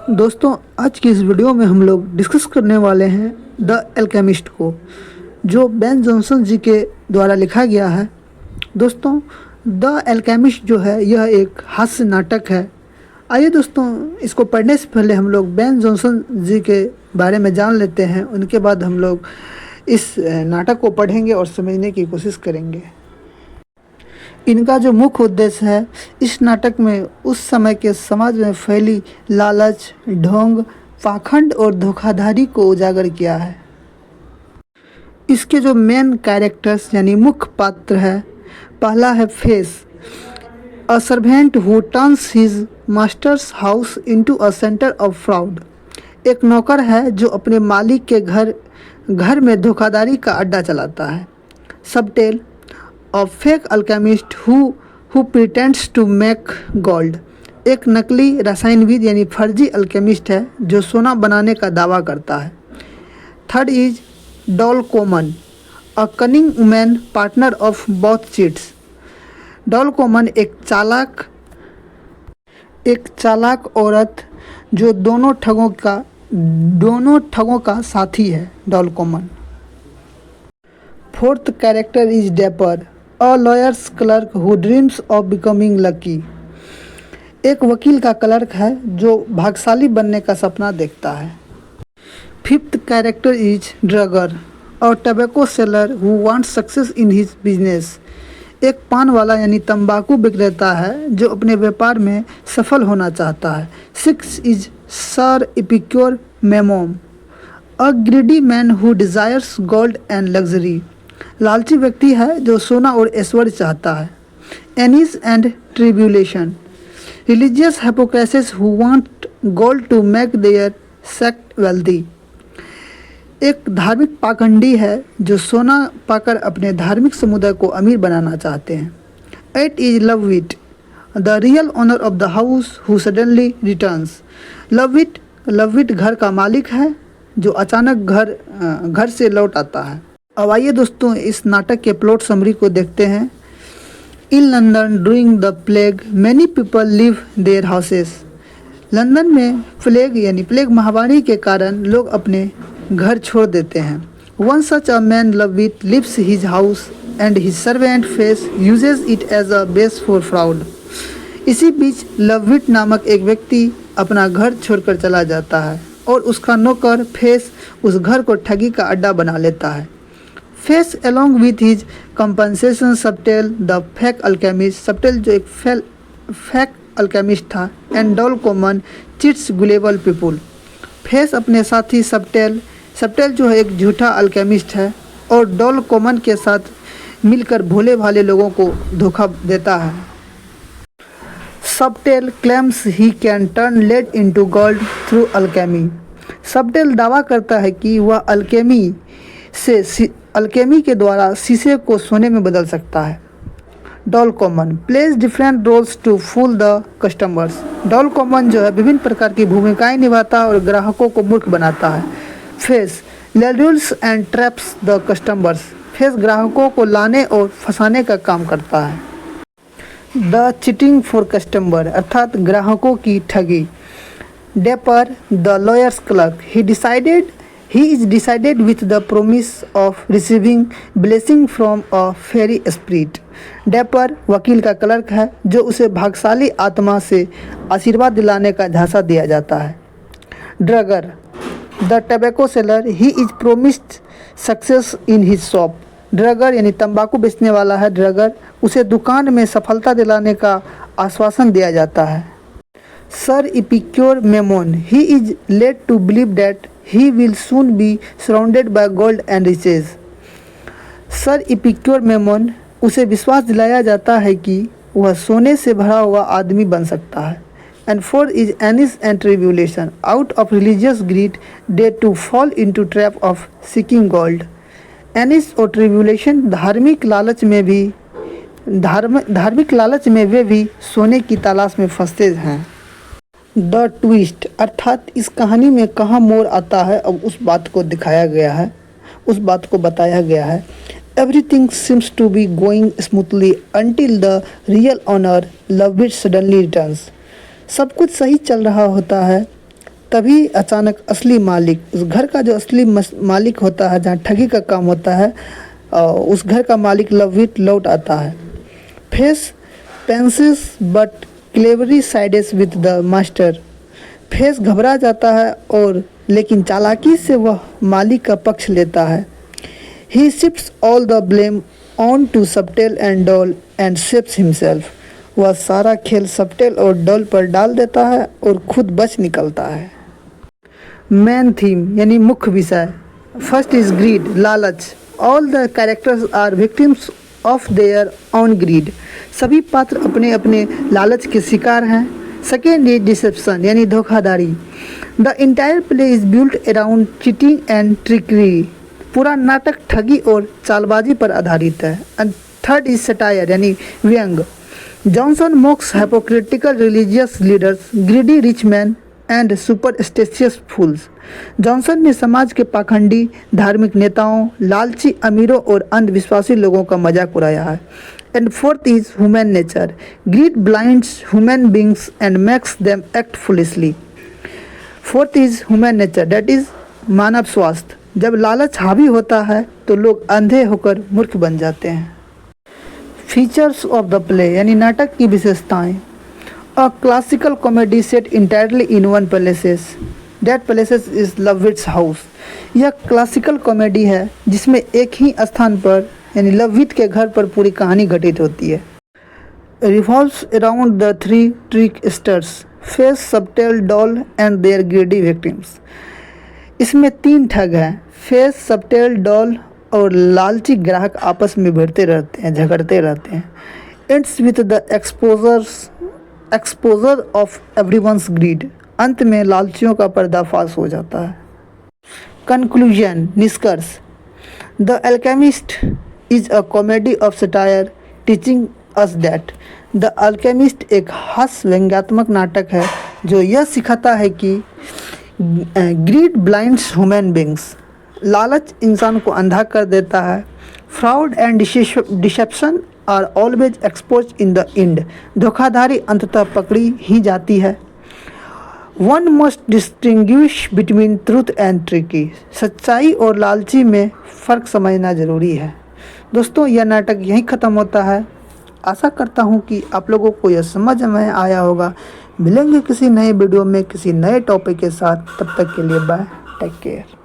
दोस्तों, आज की इस वीडियो में हम लोग डिस्कस करने वाले हैं द अल्केमिस्ट को, जो बेन जॉनसन जी के द्वारा लिखा गया है। दोस्तों, द अल्केमिस्ट जो है यह एक हास्य नाटक है। आइए दोस्तों, इसको पढ़ने से पहले हम लोग बेन जॉनसन जी के बारे में जान लेते हैं। उनके बाद हम लोग इस नाटक को पढ़ेंगे और समझने की कोशिश करेंगे। इनका जो मुख्य उद्देश्य है, इस नाटक में उस समय के समाज में फैली लालच, ढोंग, पाखंड और धोखाधड़ी को उजागर किया है। इसके जो मेन कैरेक्टर्स यानी मुख्य पात्र है, पहला है face, a servant who turns his masters house into a centre of fraud. एक नौकर है जो अपने मालिक के घर में धोखाधड़ी का अड्डा चलाता है। सबटेल, A fake alchemist who pretends to make gold। एक नकली रसायनविद यानी फर्जी अल्केमिस्ट है जो सोना बनाने का दावा करता है। Third is Dol Common, a cunning woman partner of both cheats. Dol Common एक चालाक औरत जो दोनों ठगों का साथी है। Dol Common. Fourth character is Dapper, a lawyer's clerk who dreams of becoming lucky. एक वकील का क्लर्क है जो भाग्यशाली बनने का सपना देखता है। Fifth character is Drugger, a tobacco seller who wants success in his business. एक पान वाला यानी तंबाकू विक्रेता है जो अपने व्यापार में सफल होना चाहता है। Six is sir Epicure Mammon, a greedy man who desires gold and luxury. लालची व्यक्ति है जो सोना और ऐश्वर्य चाहता है। Ananias and Tribulation, religious hypocrites who want gold to make their sect wealthy. एक धार्मिक पाखंडी है जो सोना पाकर अपने धार्मिक समुदाय को अमीर बनाना चाहते हैं। Eight is Lovewit, the real owner of the house who suddenly returns. Lovewit घर का मालिक है जो अचानक घर से लौट आता है। अब आइए दोस्तों, इस नाटक के प्लॉट समरी को देखते हैं। In London during the plague many people leave their houses. London में प्लेग महामारी के कारण लोग अपने घर छोड़ देते हैं। One such a man Lovewit leaves his house and his servant Face uses it as a base for fraud. इसी बीच लवविट नामक एक व्यक्ति अपना घर छोड़कर चला जाता है और उसका नौकर फेस उस घर को ठगी का अड्डा बना लेता है। Face along with his compensation Subtle the fake alchemist, Subtle जो एक फेक अल्केमिस्ट था, and Dol Common cheats gullible people. Face अपने साथी सबटेल जो है एक झूठा अल्केमिस्ट है और डॉल कोमन के साथ मिलकर भोले भाले लोगों को धोखा देता है। Subtle claims he can turn lead into gold through alchemy. Subtle दावा करता है कि वह अल्केमी के द्वारा शीशे को सोने में बदल सकता है। Dol Common plays different roles to fool the customers. Dol Common जो है विभिन्न प्रकार की भूमिकाएं निभाता है और ग्राहकों को मूर्ख बनाता है। Face lures and traps the customers. Face ग्राहकों को लाने और फंसाने का काम करता है। द चिटिंग फॉर कस्टमर अर्थात ग्राहकों की ठगी। Dapper the lawyer's clerk, He is decided with the promise of receiving blessing from a fairy spirit। डेपर वकील का क्लर्क है जो उसे भाग्यशाली आत्मा से आशीर्वाद दिलाने का झांसा दिया जाता है। Drugger the tobacco seller, he is promised success in his shop। Drugger यानी तंबाकू बेचने वाला है ड्रगर, उसे दुकान में सफलता दिलाने का आश्वासन दिया जाता है। Sir epicure Memon, he is led to believe that he will soon be surrounded by gold and riches। Sir epicure Memon, उसे विश्वास दिलाया जाता है कि वह सोने से भरा हुआ आदमी बन सकता है। And four is Ananias and Tribulation, out of religious greed they too fall into trap of seeking gold. Ananias और ट्रिब्यूलेशन धार्मिक लालच में वे भी सोने की तलाश में फंसते हैं। द ट्विस्ट अर्थात इस कहानी में कहाँ मोड़ आता है, अब उस बात को बताया गया है। Everything seems to be going smoothly until the real owner Lovewit suddenly returns. सब कुछ सही चल रहा होता है तभी अचानक असली मालिक, उस घर का जो असली मालिक होता है, जहाँ ठगी का काम होता है, उस घर का मालिक लविट लौट आता है। Face panics but cleverly sides with the master. Face घबरा जाता है और लेकिन चालाकी से वह मालिक का पक्ष लेता है। He shifts all the blame onto Subtle and Doll and saves himself. वह सारा खेल सबटेल और डॉल पर डाल देता है और खुद बच निकलता है। मेन थीम यानी मुख्य विषय। फर्स्ट इज ग्रीड, लालच। All the characters are victims of their own greed. सभी पात्र अपने अपने लालच के शिकार हैं। सेकेंड इज डिसेप्शन यानी धोखाधड़ी। The entire play is built around cheating and trickery. पूरा नाटक ठगी और चालबाजी पर आधारित है। एंड थर्ड इज सटायर यानी व्यंग। Johnson मॉक्स hypocritical religious leaders, greedy rich men and superstitious fools। Johnson ने समाज के पाखंडी धार्मिक नेताओं, लालची अमीरों और अंधविश्वासी लोगों का मजाक उड़ाया है। And fourth is human nature. Greed blinds human beings and makes them act foolishly. Fourth is human nature, that is मानव स्वास्थ्य। जब लालच हावी होता है तो लोग अंधे होकर मूर्ख बन जाते हैं। फीचर्स ऑफ द प्ले यानी नाटक की विशेषताएं। A classical comedy set entirely in one places, that places is Lovewit's house. यह क्लासिकल कॉमेडी है जिसमें एक ही स्थान पर यानी लविट के घर पर पूरी कहानी घटित होती है। Revolves around the three tricksters, Face, Subtle, Doll and their greedy victims. इसमें 3 ठग हैं, फेस, सबटेल, डॉल और लालची ग्राहक आपस में भिड़ते रहते हैं, झगड़ते रहते हैं। Ends with the exposure of everyone's greed. अंत में लालचियों का पर्दाफाश हो जाता है। कंक्लूजन, निष्कर्ष। The alchemist is a comedy of satire teaching us that. The alchemist एक हास्य व्यंग्यात्मक नाटक है जो यह सिखाता है कि ग्रीड ब्लाइंड्स ह्यूमन बींग्स। लालच इंसान को अंधा कर देता है। Fraud and deception are always expose in the end. धोखाधड़ी अंततः पकड़ी ही जाती है। One must distinguish between truth and tricky. सच्चाई और लालची में फ़र्क समझना ज़रूरी है। दोस्तों, यह नाटक यहीं ख़त्म होता है। आशा करता हूँ कि आप लोगों को यह समझ में आया होगा। मिलेंगे किसी नए वीडियो में किसी नए टॉपिक के साथ। तब तक के लिए बाय, टेक केयर।